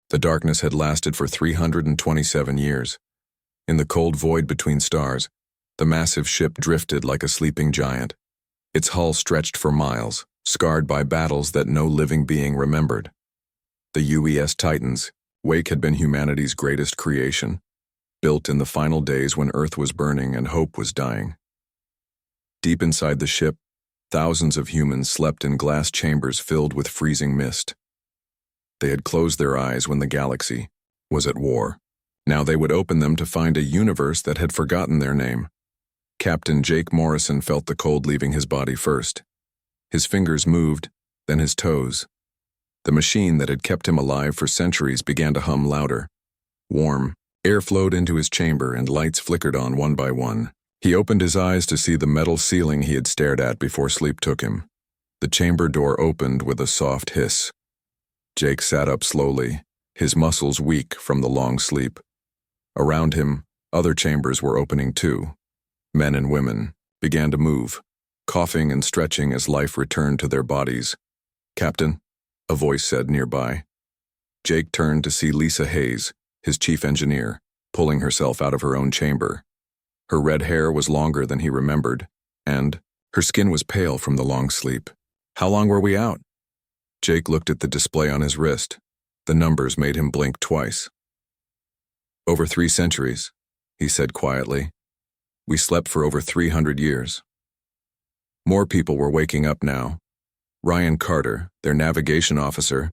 The darkness had lasted for 327 years. In the cold void between stars, the massive ship drifted like a sleeping giant. Its hull stretched for miles, scarred by battles that no living being remembered. The UES Titans, Wake had been humanity's greatest creation, built in the final days when Earth was burning and hope was dying. Deep inside the ship, thousands of humans slept in glass chambers filled with freezing mist. They had closed their eyes when the galaxy was at war. Now they would open them to find a universe that had forgotten their name. Captain Jake Morrison felt the cold leaving his body first. His fingers moved, then his toes. The machine that had kept him alive for centuries began to hum louder. Warm air flowed into his chamber and lights flickered on one by one. He opened his eyes to see the metal ceiling he had stared at before sleep took him. The chamber door opened with a soft hiss. Jake sat up slowly, his muscles weak from the long sleep. Around him, other chambers were opening too. Men and women began to move, coughing and stretching as life returned to their bodies. "Captain," a voice said nearby. Jake turned to see Lisa Hayes, his chief engineer, pulling herself out of her own chamber. Her red hair was longer than he remembered, and her skin was pale from the long sleep. "How long were we out?" Jake looked at the display on his wrist. The numbers made him blink twice. "Over 3 centuries," he said quietly. "We slept for over 300 years. More people were waking up now. Ryan Carter, their navigation officer,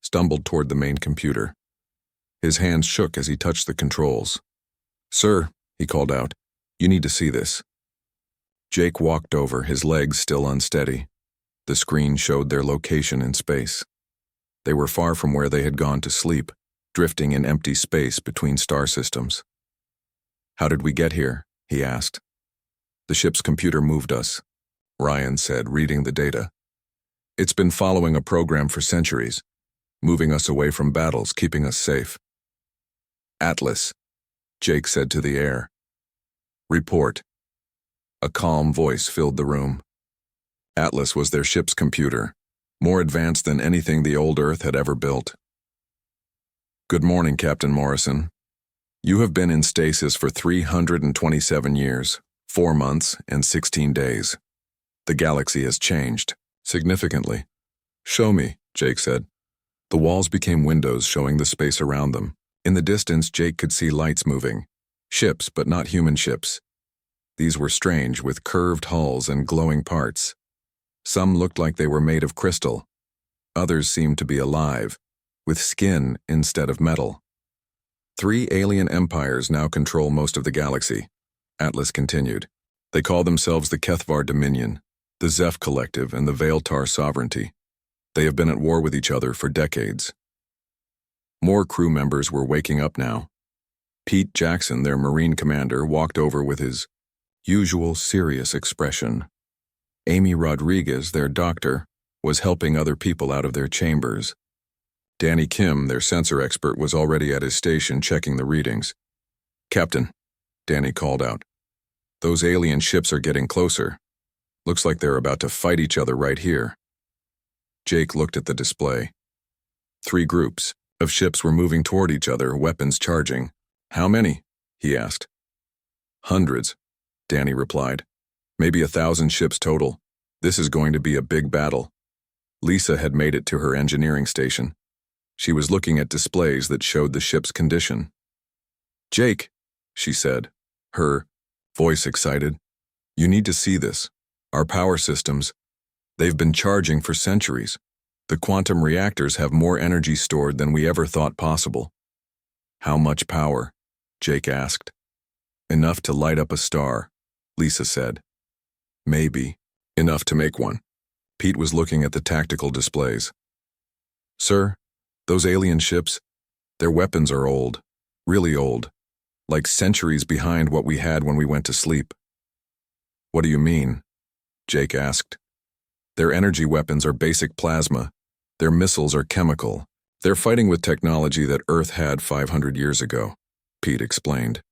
stumbled toward the main computer. His hands shook as he touched the controls. "Sir," he called out, "you need to see this." Jake walked over, his legs still unsteady. The screen showed their location in space. They were far from where they had gone to sleep, drifting in empty space between star systems. "How did we get here?" he asked. "The ship's computer moved us," Ryan said, reading the data. "It's been following a program for centuries, moving us away from battles, keeping us safe." "Atlas," Jake said to the air. "Report." A calm voice filled the room. Atlas was their ship's computer, more advanced than anything the old Earth had ever built. "Good morning, Captain Morrison. You have been in stasis for 327 years, 4 months, and 16 days. The galaxy has changed, significantly." "Show me," Jake said. The walls became windows showing the space around them. In the distance, Jake could see lights moving. Ships, but not human ships. These were strange, with curved hulls and glowing parts. Some looked like they were made of crystal. Others seemed to be alive, with skin instead of metal. 3 alien empires now control most of the galaxy, Atlas continued. They call themselves the Kethvar Dominion, the Zeph Collective, and the Veiltar Sovereignty. They have been at war with each other for decades. More crew members were waking up now. Pete Jackson, their Marine commander, walked over with his usual serious expression. Amy Rodriguez, their doctor, was helping other people out of their chambers. Danny Kim, their sensor expert, was already at his station checking the readings. "Captain," Danny called out, "those alien ships are getting closer. Looks like they're about to fight each other right here." Jake looked at the display. 3 groups of ships were moving toward each other, weapons charging. "How many?" he asked. "Hundreds," Danny replied. "Maybe 1,000 ships total. This is going to be a big battle." Lisa had made it to her engineering station. She was looking at displays that showed the ship's condition. "Jake," she said, her voice excited, "you need to see this. Our power systems, they've been charging for centuries. The quantum reactors have more energy stored than we ever thought possible." "How much power?" Jake asked. "Enough to light up a star," Lisa said. "Maybe enough to make one." Pete was looking at the tactical displays. "Sir, those alien ships, their weapons are old, really old, like centuries behind what we had when we went to sleep." "What do you mean?" Jake asked. "Their energy weapons are basic plasma. Their missiles are chemical. They're fighting with technology that Earth had 500 years ago," Pete explained.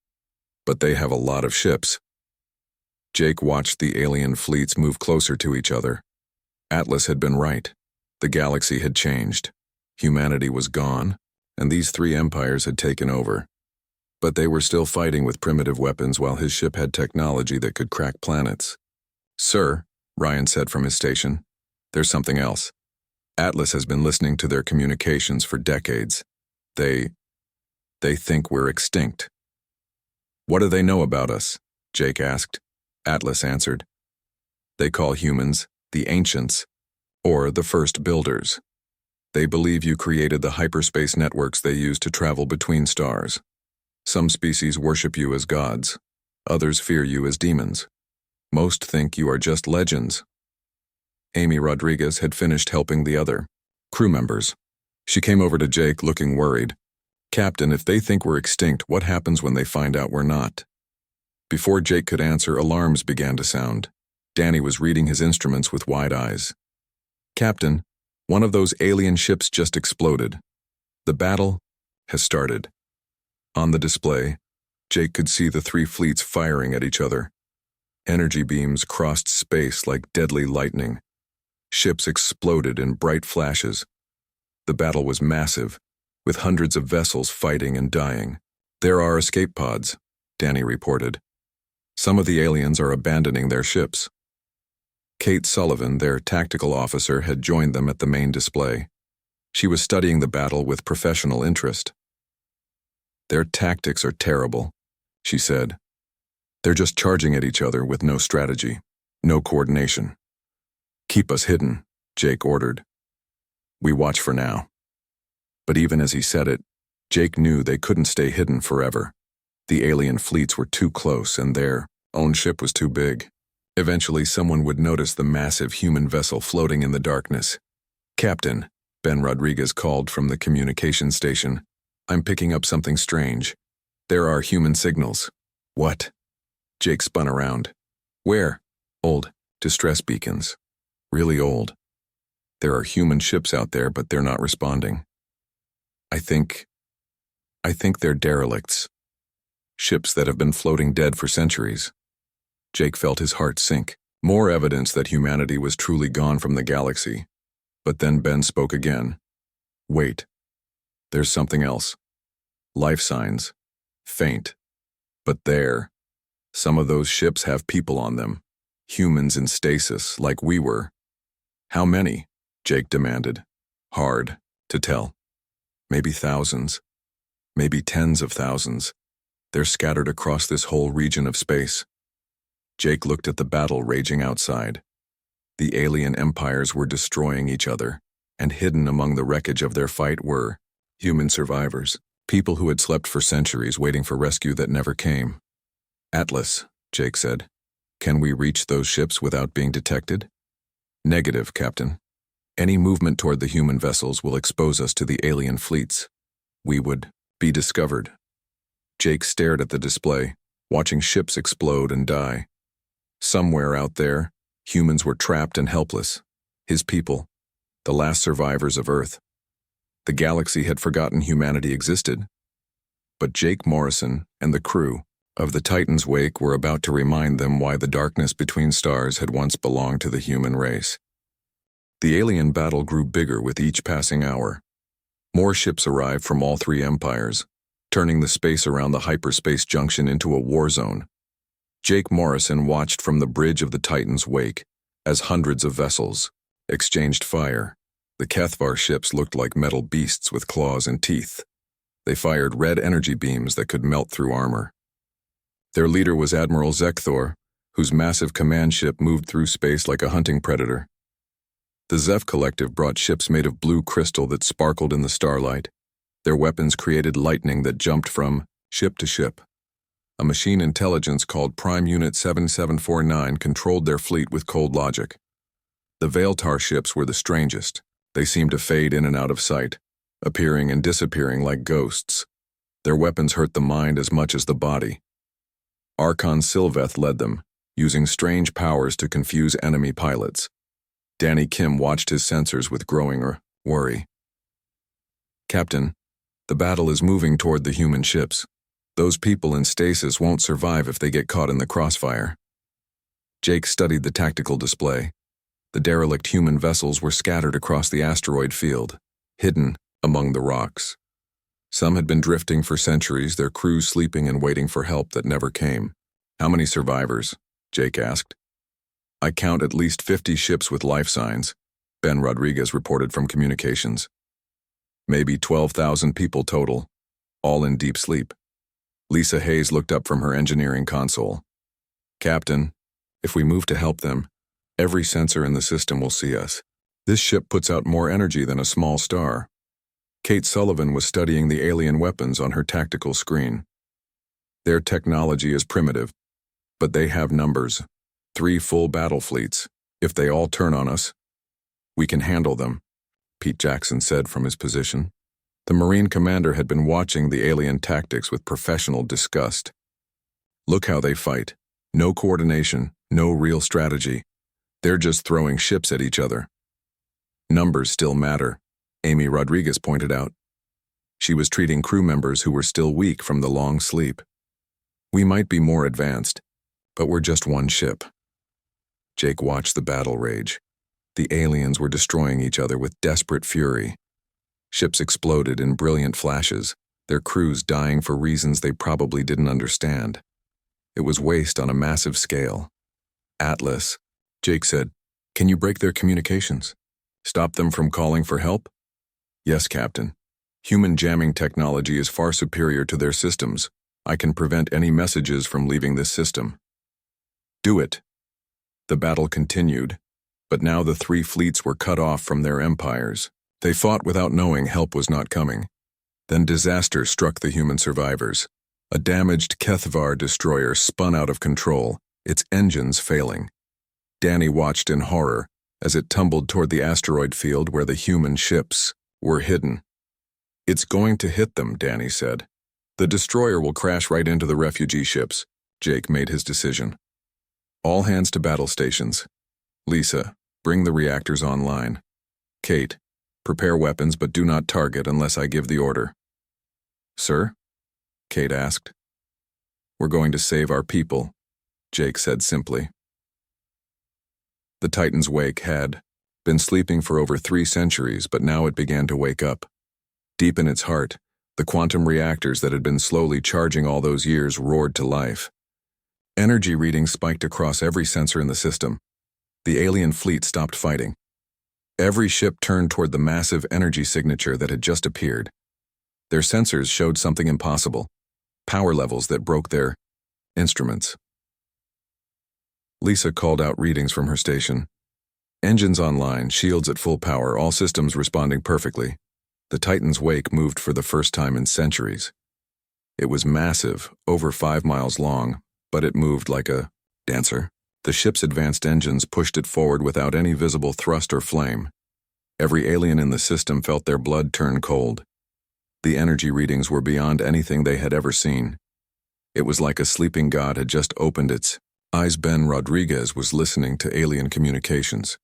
"But they have a lot of ships." Jake watched the alien fleets move closer to each other. Atlas had been right. The galaxy had changed. Humanity was gone, and these three empires had taken over. But they were still fighting with primitive weapons while his ship had technology that could crack planets. "Sir," Ryan said from his station, "there's something else. Atlas has been listening to their communications for decades. They think we're extinct." "What do they know about us?" Jake asked. Atlas answered. "They call humans the Ancients, or the First Builders. They believe you created the hyperspace networks they use to travel between stars. Some species worship you as gods. Others fear you as demons. Most think you are just legends." Amy Rodriguez had finished helping the other crew members. She came over to Jake looking worried. "Captain, if they think we're extinct, what happens when they find out we're not?" Before Jake could answer, alarms began to sound. Danny was reading his instruments with wide eyes. "Captain, one of those alien ships just exploded. The battle has started." On the display, Jake could see the three fleets firing at each other. Energy beams crossed space like deadly lightning. Ships exploded in bright flashes. The battle was massive, with hundreds of vessels fighting and dying. "There are escape pods," Danny reported. "Some of the aliens are abandoning their ships." Kate Sullivan, their tactical officer, had joined them at the main display. She was studying the battle with professional interest. "Their tactics are terrible," she said. "They're just charging at each other with no strategy, no coordination." "Keep us hidden," Jake ordered. "We watch for now." But even as he said it, Jake knew they couldn't stay hidden forever. The alien fleets were too close, and their own ship was too big. Eventually, someone would notice the massive human vessel floating in the darkness. "Captain," Ben Rodriguez called from the communication station, "I'm picking up something strange. There are human signals." "What?" Jake spun around. "Where?" "Old distress beacons. Really old. There are human ships out there, but they're not responding. I think they're derelicts. Ships that have been floating dead for centuries." Jake felt his heart sink. More evidence that humanity was truly gone from the galaxy. But then Ben spoke again. "Wait. There's something else. Life signs. Faint. But there. Some of those ships have people on them. Humans in stasis, like we were." "How many?" Jake demanded. "Hard to tell. Maybe thousands. Maybe tens of thousands. They're scattered across this whole region of space." Jake looked at the battle raging outside. The alien empires were destroying each other, and hidden among the wreckage of their fight were human survivors, people who had slept for centuries waiting for rescue that never came. "Atlas," Jake said. "Can we reach those ships without being detected?" "Negative, Captain. Any movement toward the human vessels will expose us to the alien fleets. We would be discovered." Jake stared at the display, watching ships explode and die. Somewhere out there, humans were trapped and helpless. His people, the last survivors of Earth. The galaxy had forgotten humanity existed. But Jake Morrison and the crew of the Titan's Wake were about to remind them why the darkness between stars had once belonged to the human race. The alien battle grew bigger with each passing hour. More ships arrived from all three empires, turning the space around the hyperspace junction into a war zone. Jake Morrison watched from the bridge of the Titan's Wake as hundreds of vessels exchanged fire. The Kethvar ships looked like metal beasts with claws and teeth. They fired red energy beams that could melt through armor. Their leader was Admiral Zekthor, whose massive command ship moved through space like a hunting predator. The Zeph Collective brought ships made of blue crystal that sparkled in the starlight. Their weapons created lightning that jumped from ship to ship. A machine intelligence called Prime Unit 7749 controlled their fleet with cold logic. The Veiltar ships were the strangest. They seemed to fade in and out of sight, appearing and disappearing like ghosts. Their weapons hurt the mind as much as the body. Archon Sylveth led them, using strange powers to confuse enemy pilots. Danny Kim watched his sensors with growing worry. "Captain, the battle is moving toward the human ships. Those people in stasis won't survive if they get caught in the crossfire." Jake studied the tactical display. The derelict human vessels were scattered across the asteroid field, hidden among the rocks. Some had been drifting for centuries, their crews sleeping and waiting for help that never came. How many survivors? Jake asked. I count at least 50 ships with life signs, Ben Rodriguez reported from communications. Maybe 12,000 people total, all in deep sleep. Lisa Hayes looked up from her engineering console. Captain, if we move to help them, every sensor in the system will see us. This ship puts out more energy than a small star. Kate Sullivan was studying the alien weapons on her tactical screen. Their technology is primitive, but they have numbers. 3 full battle fleets. If they all turn on us, we can handle them, Pete Jackson said from his position. The Marine commander had been watching the alien tactics with professional disgust. Look how they fight. No coordination, no real strategy. They're just throwing ships at each other. Numbers still matter, Amy Rodriguez pointed out. She was treating crew members who were still weak from the long sleep. We might be more advanced, but we're just one ship. Jake watched the battle rage. The aliens were destroying each other with desperate fury. Ships exploded in brilliant flashes, their crews dying for reasons they probably didn't understand. It was waste on a massive scale. Atlas, Jake said, can you break their communications? Stop them from calling for help? Yes, Captain. Human jamming technology is far superior to their systems. I can prevent any messages from leaving this system. Do it. The battle continued, but now the 3 fleets were cut off from their empires. They fought without knowing help was not coming. Then disaster struck the human survivors. A damaged Kethvar destroyer spun out of control, its engines failing. Danny watched in horror as it tumbled toward the asteroid field where the human ships were hidden. It's going to hit them, Danny said. The destroyer will crash right into the refugee ships. Jake made his decision. All hands to battle stations. Lisa, bring the reactors online. Kate, prepare weapons but do not target unless I give the order. Sir? Kate asked. We're going to save our people, Jake said simply. The Titan's wake had been sleeping for over 3 centuries, but now it began to wake up. Deep in its heart, the quantum reactors that had been slowly charging all those years roared to life. Energy readings spiked across every sensor in the system. The alien fleet stopped fighting. Every ship turned toward the massive energy signature that had just appeared. Their sensors showed something impossible, power levels that broke their instruments. Lisa called out readings from her station. Engines online, shields at full power, all systems responding perfectly. The Titan's wake moved for the first time in centuries. It was massive, over 5 miles long, but it moved like a dancer. The ship's advanced engines pushed it forward without any visible thrust or flame. Every alien in the system felt their blood turn cold. The energy readings were beyond anything they had ever seen. It was like a sleeping god had just opened its eyes. Ben Rodriguez was listening to alien communications.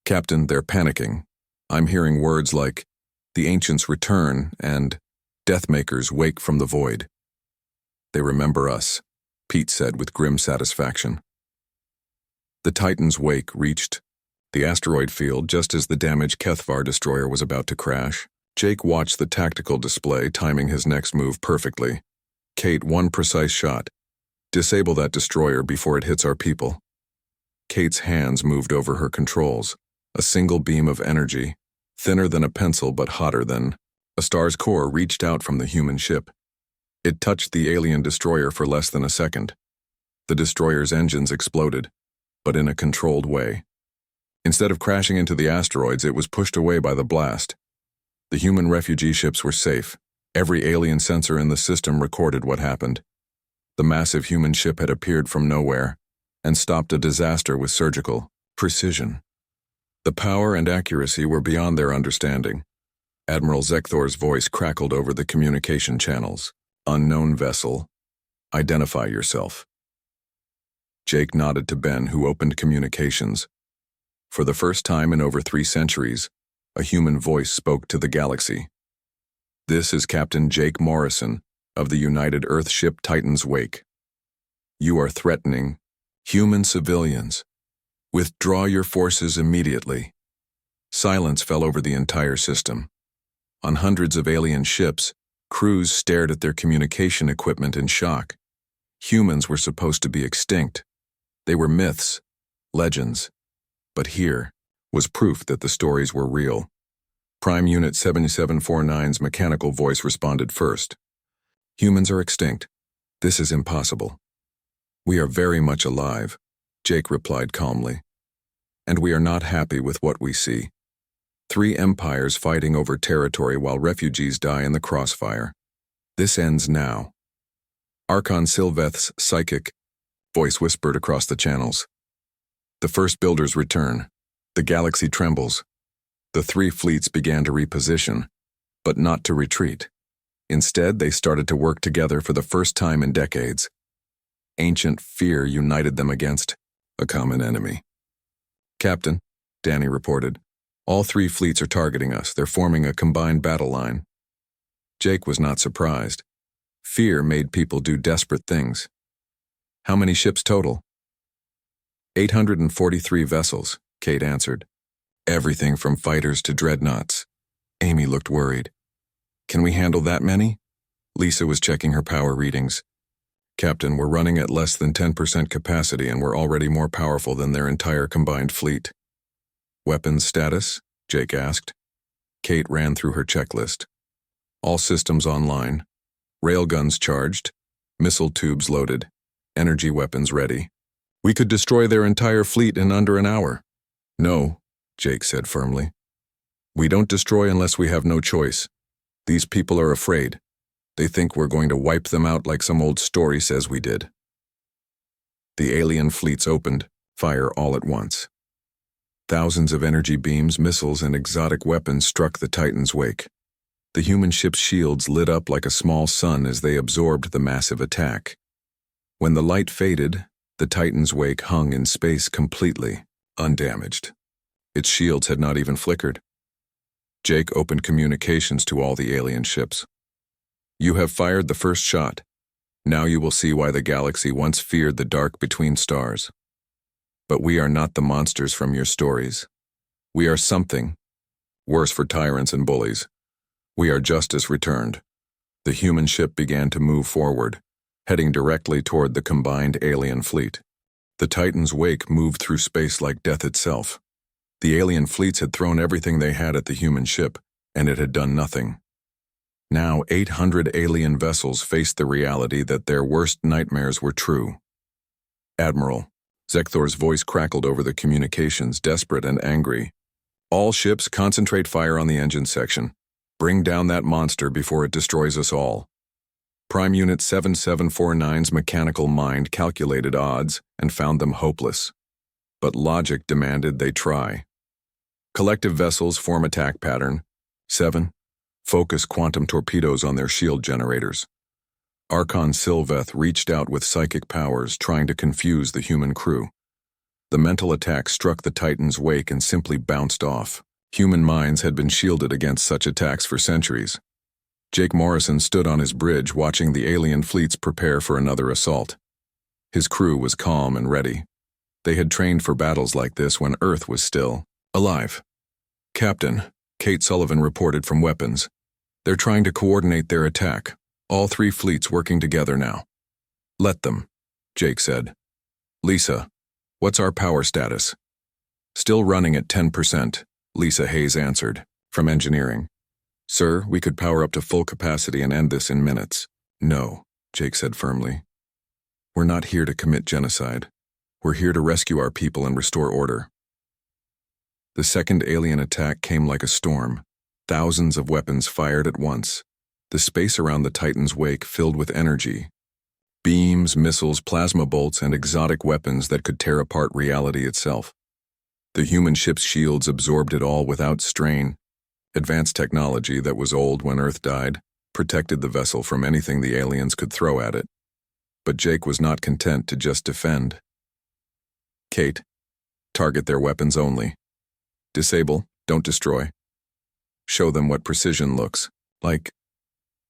Captain, they're panicking. I'm hearing words like, the ancients return and Deathmakers wake from the void. They remember us, Pete said with grim satisfaction. The Titan's wake reached the asteroid field just as the damaged Kethvar destroyer was about to crash. Jake watched the tactical display, timing his next move perfectly. Kate, one precise shot. Disable that destroyer before it hits our people. Kate's hands moved over her controls. A single beam of energy, thinner than a pencil but hotter than a star's core, reached out from the human ship. It touched the alien destroyer for less than a second. The destroyer's engines exploded, but in a controlled way. Instead of crashing into the asteroids, it was pushed away by the blast. The human refugee ships were safe. Every alien sensor in the system recorded what happened. The massive human ship had appeared from nowhere and stopped a disaster with surgical precision. The power and accuracy were beyond their understanding. Admiral Zekthor's voice crackled over the communication channels. Unknown vessel. Identify yourself. Jake nodded to Ben, who opened communications. For the first time in over 3 centuries, a human voice spoke to the galaxy. This is Captain Jake Morrison of the United Earth ship Titan's Wake. You are threatening human civilians. Withdraw your forces immediately. Silence fell over the entire system. On hundreds of alien ships, Crews stared at their communication equipment in shock. Humans were supposed to be extinct. They were myths, legends. But here was proof that the stories were real. Prime Unit 7749's mechanical voice responded first. Humans are extinct. This is impossible. We are very much alive, Jake replied calmly. And we are not happy with what we see. 3 empires fighting over territory while refugees die in the crossfire. This ends now. Archon Sylveth's psychic voice whispered across the channels. The first builders return. The galaxy trembles. The 3 fleets began to reposition, but not to retreat. Instead, they started to work together for the first time in decades. Ancient fear united them against a common enemy. Captain, Danny reported, all 3 fleets are targeting us. They're forming a combined battle line. Jake was not surprised. Fear made people do desperate things. How many ships total? 843 vessels, Kate answered. Everything from fighters to dreadnoughts. Amy looked worried. Can we handle that many? Lisa was checking her power readings. Captain, we're running at less than 10% capacity and we're already more powerful than their entire combined fleet. Weapons status? Jake asked. Kate ran through her checklist. All systems online. Railguns charged. Missile tubes loaded. Energy weapons ready. We could destroy their entire fleet in under an hour. No, Jake said firmly. We don't destroy unless we have no choice. These people are afraid. They think we're going to wipe them out like some old story says we did. The alien fleets opened, fire all at once. Thousands of energy beams, missiles, and exotic weapons struck the Titan's wake. The human ship's shields lit up like a small sun as they absorbed the massive attack. When the light faded, the Titan's wake hung in space completely, undamaged. Its shields had not even flickered. Jake opened communications to all the alien ships. You have fired the first shot. Now you will see why the galaxy once feared the dark between stars. But we are not the monsters from your stories. We are something, worse for tyrants and bullies. We are justice returned. The human ship began to move forward, heading directly toward the combined alien fleet. The Titan's wake moved through space like death itself. The alien fleets had thrown everything they had at the human ship, and it had done nothing. Now 800 alien vessels faced the reality that their worst nightmares were true. Admiral, Zekthor's voice crackled over the communications, desperate and angry. All ships concentrate fire on the engine section. Bring down that monster before it destroys us all. Prime Unit 7749's mechanical mind calculated odds and found them hopeless. But logic demanded they try. Collective vessels form attack pattern. 7. Focus quantum torpedoes on their shield generators. Archon Sylveth reached out with psychic powers, trying to confuse the human crew. The mental attack struck the Titan's wake and simply bounced off. Human minds had been shielded against such attacks for centuries. Jake Morrison stood on his bridge watching the alien fleets prepare for another assault. His crew was calm and ready. They had trained for battles like this when Earth was still alive. Captain, Kate Sullivan reported from weapons. They're trying to coordinate their attack. All 3 fleets working together now. Let them, Jake said. Lisa, what's our power status? Still running at 10%, Lisa Hayes answered, from engineering. Sir, we could power up to full capacity and end this in minutes. No, Jake said firmly. We're not here to commit genocide. We're here to rescue our people and restore order. The second alien attack came like a storm. Thousands of weapons fired at once. The space around the Titan's wake filled with energy. Beams, missiles, plasma bolts, and exotic weapons that could tear apart reality itself. The human ship's shields absorbed it all without strain. Advanced technology that was old when Earth died protected the vessel from anything the aliens could throw at it. But Jake was not content to just defend. Kate, target their weapons only. Disable, don't destroy. Show them what precision looks like.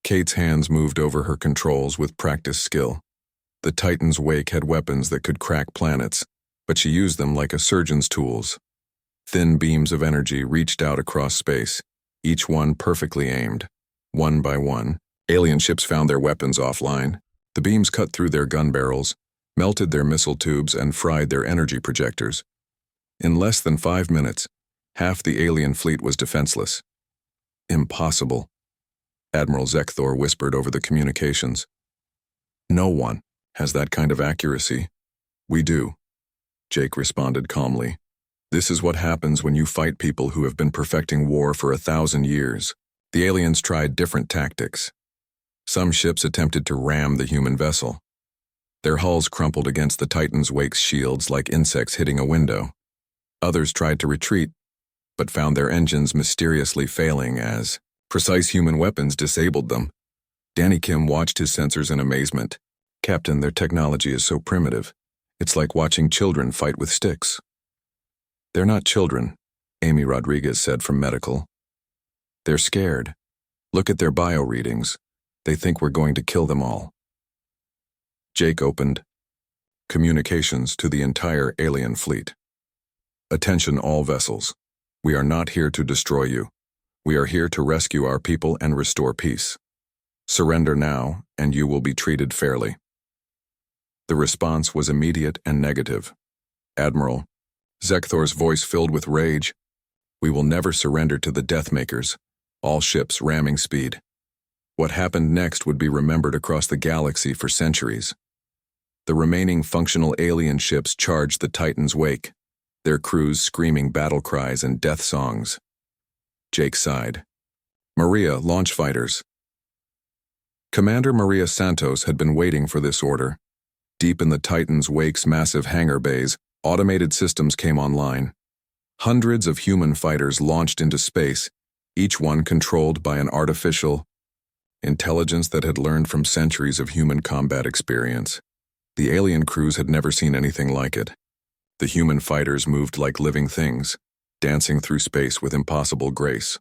Kate's hands moved over her controls with practiced skill. The Titan's wake had weapons that could crack planets, but she used them like a surgeon's tools. Thin beams of energy reached out across space, each one perfectly aimed. One by one, Alien ships found their weapons offline. The beams cut through their gun barrels, melted their missile tubes, and fried their energy projectors. In less than 5 minutes, half the alien fleet was defenseless. Impossible, Admiral Zekthor whispered over the communications. No one has that kind of accuracy. We do, Jake responded calmly. This is what happens when you fight people who have been perfecting war for 1,000 years. The aliens tried different tactics. Some ships attempted to ram the human vessel. Their hulls crumpled against the Titan's wake's shields like insects hitting a window. Others tried to retreat, but found their engines mysteriously failing as precise human weapons disabled them. Danny Kim watched his sensors in amazement. Captain, their technology is so primitive. It's like watching children fight with sticks. They're not children, Amy Rodriguez said from medical. They're scared. Look at their bio readings. They think we're going to kill them all. Jake opened communications to the entire alien fleet. Attention all vessels. We are not here to destroy you. We are here to rescue our people and restore peace. Surrender now, and you will be treated fairly. The response was immediate and negative. Admiral, Zekthor's voice filled with rage. We will never surrender to the Deathmakers. All ships ramming speed. What happened next would be remembered across the galaxy for centuries. The remaining functional alien ships charged the Titan's wake, their crews screaming battle cries and death songs. Jake sighed. Maria, launch fighters. Commander Maria Santos had been waiting for this order. Deep in the Titan's wake's massive hangar bays, automated systems came online. Hundreds of human fighters launched into space, each one controlled by an artificial intelligence that had learned from centuries of human combat experience. The alien crews had never seen anything like it. The human fighters moved like living things, dancing through space with impossible grace.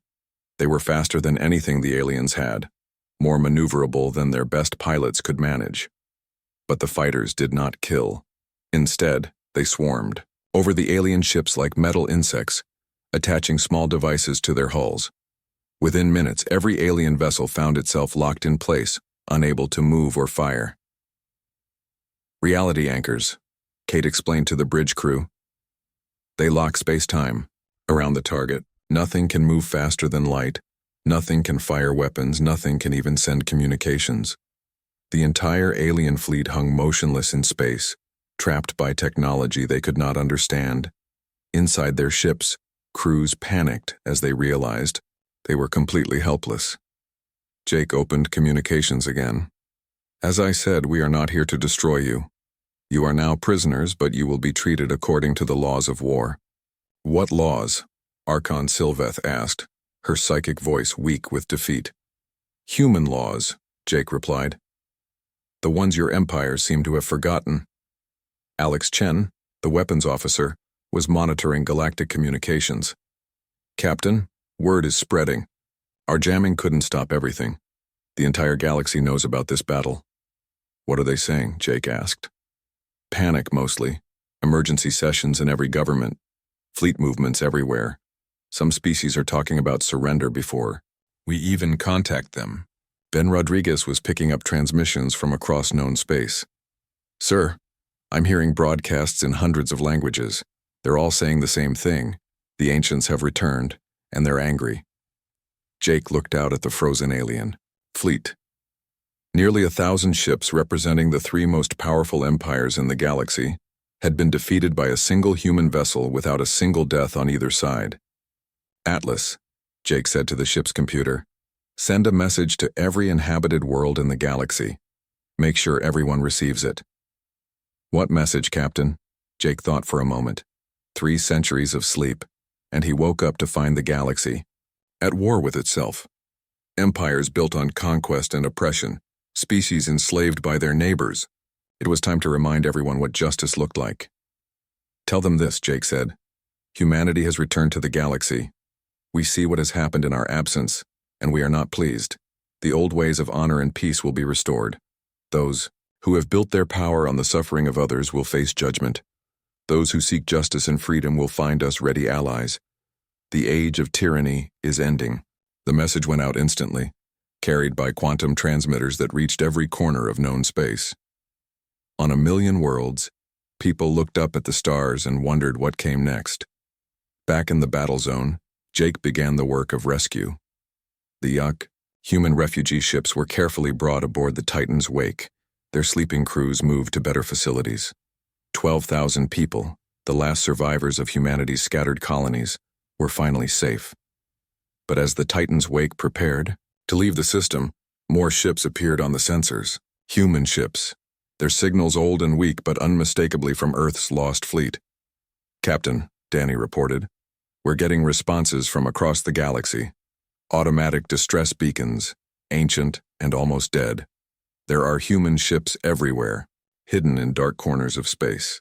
They were faster than anything the aliens had, more maneuverable than their best pilots could manage. But the fighters did not kill. Instead, they swarmed over the alien ships like metal insects, attaching small devices to their hulls. Within minutes, every alien vessel found itself locked in place, unable to move or fire. Reality anchors, Kate explained to the bridge crew. They lock space-time around the target. Nothing can move faster than light. Nothing can fire weapons. Nothing can even send communications. The entire alien fleet hung motionless in space, trapped by technology they could not understand. Inside their ships, crews panicked as they realized they were completely helpless. Jake opened communications again. As I said, we are not here to destroy you. You are now prisoners, but you will be treated according to the laws of war. What laws? Archon Sylveth asked, her psychic voice weak with defeat. Human laws, Jake replied. The ones your empires seem to have forgotten. Alex Chen, the weapons officer, was monitoring galactic communications. Captain, word is spreading. Our jamming couldn't stop everything. The entire galaxy knows about this battle. What are they saying? Jake asked. Panic, mostly. Emergency sessions in every government. Fleet movements everywhere. Some species are talking about surrender before we even contact them. Ben Rodriguez was picking up transmissions from across known space. Sir, I'm hearing broadcasts in hundreds of languages. They're all saying the same thing. The ancients have returned, and they're angry. Jake looked out at the frozen alien fleet. Nearly 1,000 ships representing the 3 most powerful empires in the galaxy had been defeated by a single human vessel without a single death on either side. Atlas, Jake said to the ship's computer, send a message to every inhabited world in the galaxy. Make sure everyone receives it. What message, Captain? Jake thought for a moment. 3 centuries of sleep, and he woke up to find the galaxy at war with itself. Empires built on conquest and oppression, species enslaved by their neighbors. It was time to remind everyone what justice looked like. Tell them this, Jake said. Humanity has returned to the galaxy. We see what has happened in our absence, and we are not pleased. The old ways of honor and peace will be restored. Those who have built their power on the suffering of others will face judgment. Those who seek justice and freedom will find us ready allies. The age of tyranny is ending. The message went out instantly. carried by quantum transmitters that reached every corner of known space. On a million worlds, people looked up at the stars and wondered what came next. Back in the battle zone, Jake began the work of rescue. The human refugee ships were carefully brought aboard the Titan's wake. Their sleeping crews moved to better facilities. 12,000 people, the last survivors of humanity's scattered colonies, were finally safe. But as the Titan's wake prepared to leave the system, more ships appeared on the sensors. Human ships, their signals old and weak but unmistakably from Earth's lost fleet. "Captain," Danny reported, "we're getting responses from across the galaxy. Automatic distress beacons, ancient and almost dead. There are human ships everywhere, hidden in dark corners of space."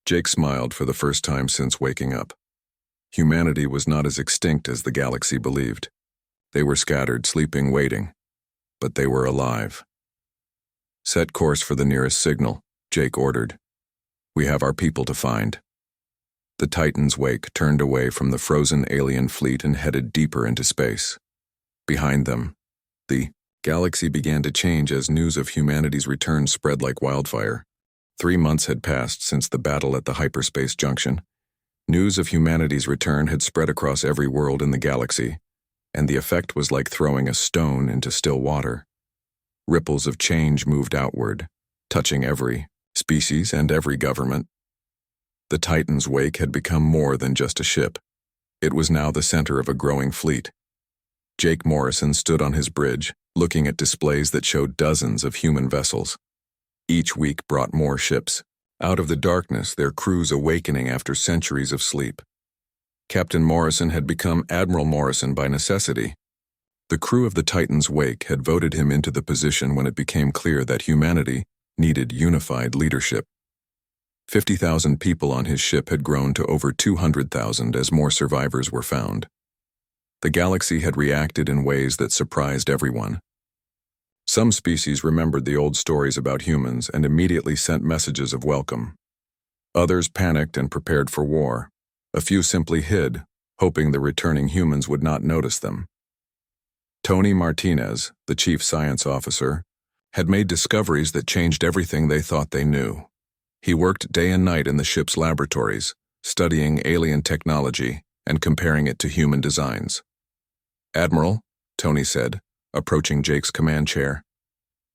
Jake smiled for the first time since waking up. Humanity was not as extinct as the galaxy believed. They were scattered, sleeping, waiting. But they were alive. "Set course for the nearest signal," Jake ordered. "We have our people to find." The Titan's wake turned away from the frozen alien fleet and headed deeper into space. Behind them, the galaxy began to change as news of humanity's return spread like wildfire. 3 months had passed since the battle at the hyperspace junction. News of humanity's return had spread across every world in the galaxy, and the effect was like throwing a stone into still water. Ripples of change moved outward, touching every species and every government. The Titan's wake had become more than just a ship. It was now the center of a growing fleet. Jake Morrison stood on his bridge, looking at displays that showed dozens of human vessels. Each week brought more ships. Out of the darkness, their crews awakening after centuries of sleep. Captain Morrison had become Admiral Morrison by necessity. The crew of the Titan's wake had voted him into the position when it became clear that humanity needed unified leadership. 50,000 people on his ship had grown to over 200,000 as more survivors were found. The galaxy had reacted in ways that surprised everyone. Some species remembered the old stories about humans and immediately sent messages of welcome. Others panicked and prepared for war. A few simply hid, hoping the returning humans would not notice them. Tony Martinez, the chief science officer, had made discoveries that changed everything they thought they knew. He worked day and night in the ship's laboratories, studying alien technology and comparing it to human designs. "Admiral," Tony said, approaching Jake's command chair,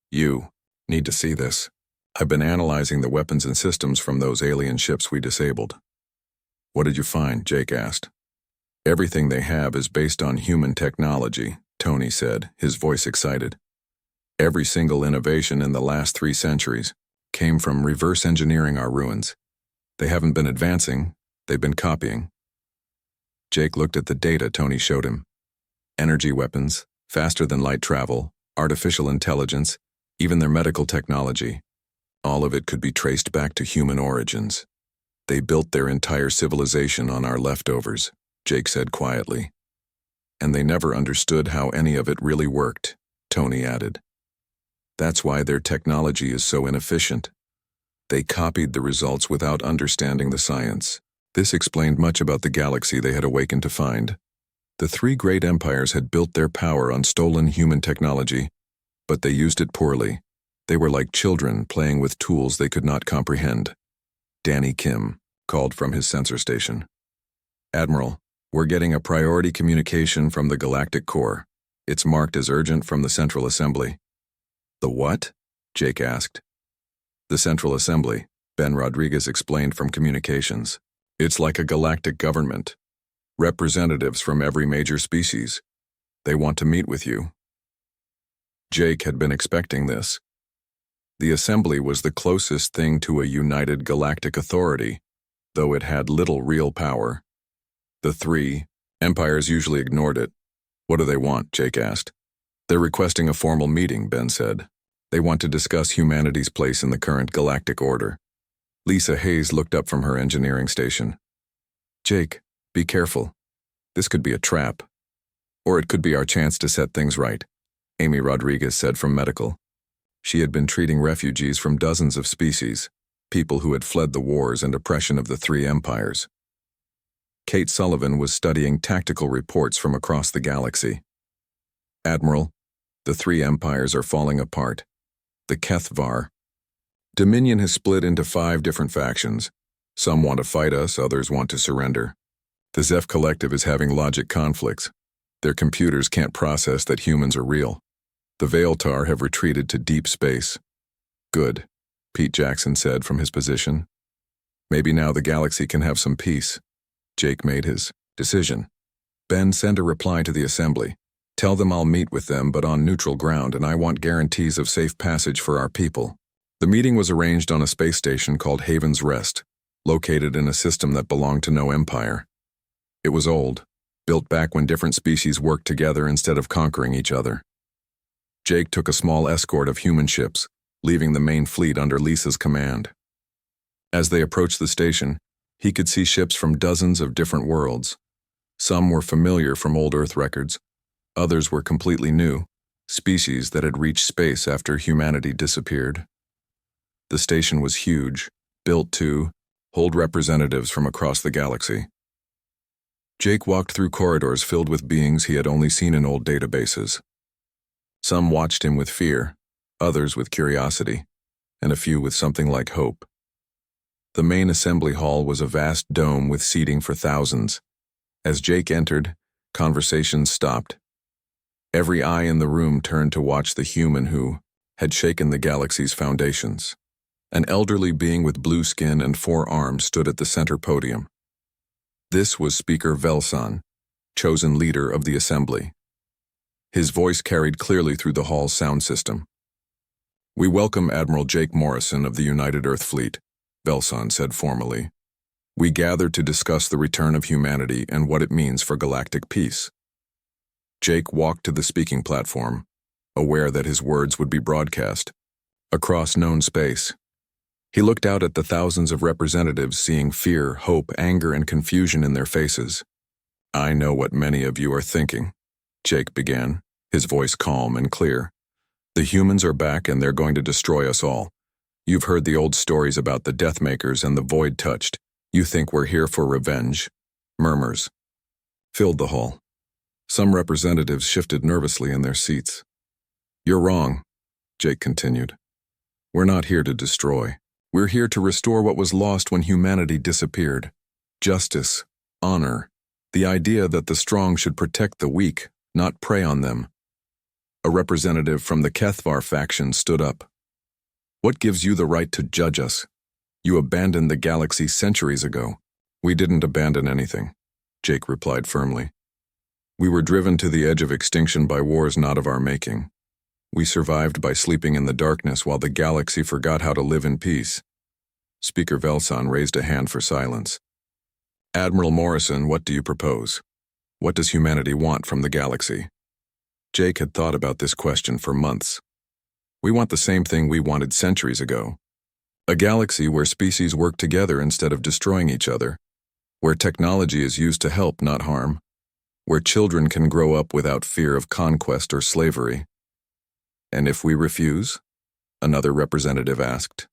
"You need to see this. I've been analyzing the weapons and systems from those alien ships we disabled." "What did you find?" Jake asked. "Everything they have is based on human technology," Tony said, his voice excited. "Every single innovation in the last 3 centuries came from reverse engineering our ruins. They haven't been advancing, they've been copying." Jake looked at the data Tony showed him. Energy weapons, faster than light travel, artificial intelligence, even their medical technology. All of it could be traced back to human origins. "They built their entire civilization on our leftovers," Jake said quietly. "And they never understood how any of it really worked," Tony added. "That's why their technology is so inefficient. They copied the results without understanding the science." This explained much about the galaxy they had awakened to find. The 3 great empires had built their power on stolen human technology, but they used it poorly. They were like children playing with tools they could not comprehend. Danny Kim called from his sensor station. "Admiral, we're getting a priority communication from the Galactic Core. It's marked as urgent from the Central Assembly." "The what?" Jake asked. "The Central Assembly," Ben Rodriguez explained from communications. "It's like a galactic government. Representatives from every major species. They want to meet with you." Jake had been expecting this. The Assembly was the closest thing to a united galactic authority, though it had little real power. The 3 empires usually ignored it. "What do they want?" Jake asked. "They're requesting a formal meeting," Ben said. "They want to discuss humanity's place in the current galactic order." Lisa Hayes looked up from her engineering station. "Jake, be careful. This could be a trap. Or it could be our chance to set things right," Amy Rodriguez said from medical. She had been treating refugees from dozens of species, people who had fled the wars and oppression of the 3 empires. Kate Sullivan was studying tactical reports from across the galaxy. Admiral, the three empires are falling apart. The HFY. Dominion has split into 5 different factions. Some want to fight us, others want to surrender. The Zeph Collective is having logic conflicts. Their computers can't process that humans are real. The Veiltar have retreated to deep space. Good, Pete Jackson said from his position. Maybe now the galaxy can have some peace. Jake made his decision. Ben, send a reply to the assembly. Tell them I'll meet with them, but on neutral ground, and I want guarantees of safe passage for our people. The meeting was arranged on a space station called Haven's Rest, located in a system that belonged to no empire. It was old, built back when different species worked together instead of conquering each other. Jake took a small escort of human ships, leaving the main fleet under Lisa's command. As they approached the station, he could see ships from dozens of different worlds. Some were familiar from old Earth records, others were completely new, species that had reached space after humanity disappeared. The station was huge, built to hold representatives from across the galaxy. Jake walked through corridors filled with beings he had only seen in old databases. Some watched him with fear, others with curiosity, and a few with something like hope. The main assembly hall was a vast dome with seating for thousands. As Jake entered, conversations stopped. Every eye in the room turned to watch the human who had shaken the galaxy's foundations. An elderly being with blue skin and 4 arms stood at the center podium. This was Speaker Velsan, chosen leader of the assembly. His voice carried clearly through the hall's sound system. "We welcome Admiral Jake Morrison of the United Earth Fleet," Velsan said formally. "We gather to discuss the return of humanity and what it means for galactic peace." Jake walked to the speaking platform, aware that his words would be broadcast across known space. He looked out at the thousands of representatives, seeing fear, hope, anger, and confusion in their faces. "I know what many of you are thinking," Jake began, his voice calm and clear. "The humans are back and they're going to destroy us all. You've heard the old stories about the Deathmakers and the Void Touched. You think we're here for revenge?" Murmurs filled the hall. Some representatives shifted nervously in their seats. "You're wrong," Jake continued. "We're not here to destroy. We're here to restore what was lost when humanity disappeared. Justice, honor, the idea that the strong should protect the weak, not prey on them." A representative from the HFY faction stood up. "What gives you the right to judge us? You abandoned the galaxy centuries ago." "We didn't abandon anything," Jake replied firmly. "We were driven to the edge of extinction by wars not of our making. We survived by sleeping in the darkness while the galaxy forgot how to live in peace." Speaker Velsan raised a hand for silence. "Admiral Morrison, what do you propose? What does humanity want from the galaxy?" Jake had thought about this question for months. "We want the same thing we wanted centuries ago. A galaxy where species work together instead of destroying each other, where technology is used to help, not harm, where children can grow up without fear of conquest or slavery." "And if we refuse?" another representative asked.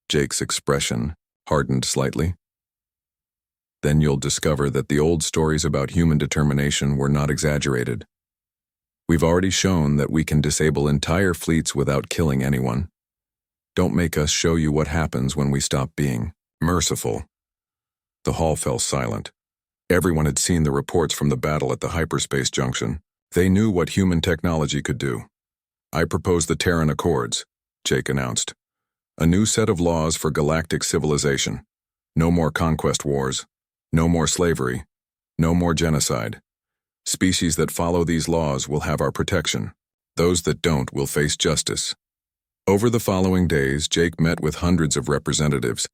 Jake's expression hardened slightly. "Then you'll discover that the old stories about human determination were not exaggerated. We've already shown that we can disable entire fleets without killing anyone. Don't make us show you what happens when we stop being merciful." The hall fell silent. Everyone had seen the reports from the battle at the hyperspace junction. They knew what human technology could do. "I propose the Terran Accords," Jake announced. "A new set of laws for galactic civilization. No more conquest wars. No more slavery. No more genocide. Species that follow these laws will have our protection. Those that don't will face justice." Over the following days, Jake met with hundreds of representatives.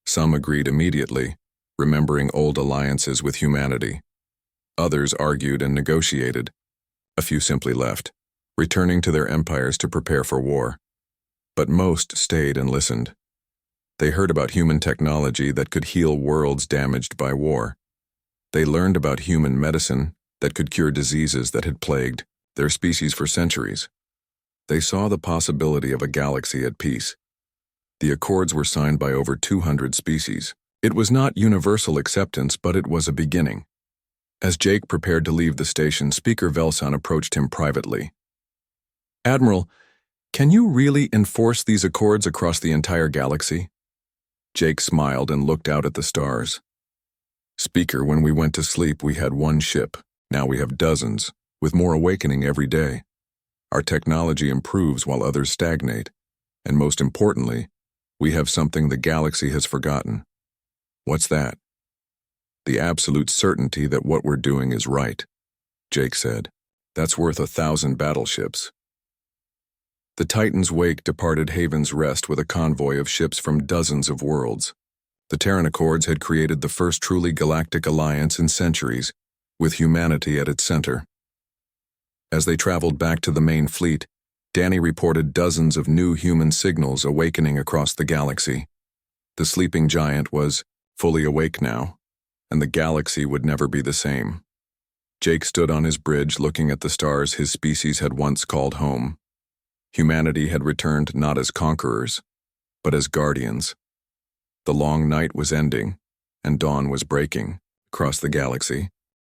Some agreed immediately, remembering old alliances with humanity. Others argued and negotiated. A few simply left, returning to their empires to prepare for war. But most stayed and listened. They heard about human technology that could heal worlds damaged by war. They learned about human medicine that could cure diseases that had plagued their species for centuries. They saw the possibility of a galaxy at peace. The accords were signed by over 200 species. It was not universal acceptance, but it was a beginning. As Jake prepared to leave the station, Speaker Velson approached him privately. "Admiral, can you really enforce these accords across the entire galaxy?" Jake smiled and looked out at the stars. "Speaker, when we went to sleep, we had one ship. Now we have dozens, with more awakening every day. Our technology improves while others stagnate. And most importantly, we have something the galaxy has forgotten." "What's that?" "The absolute certainty that what we're doing is right," Jake said. "That's worth 1,000 battleships." The Titan's wake departed Haven's Rest with a convoy of ships from dozens of worlds. The Terran Accords had created the first truly galactic alliance in centuries, with humanity at its center. As they traveled back to the main fleet, Danny reported dozens of new human signals awakening across the galaxy. The sleeping giant was fully awake now, and the galaxy would never be the same. Jake stood on his bridge looking at the stars his species had once called home. Humanity had returned not as conquerors, but as guardians. The long night was ending, and dawn was breaking across the galaxy.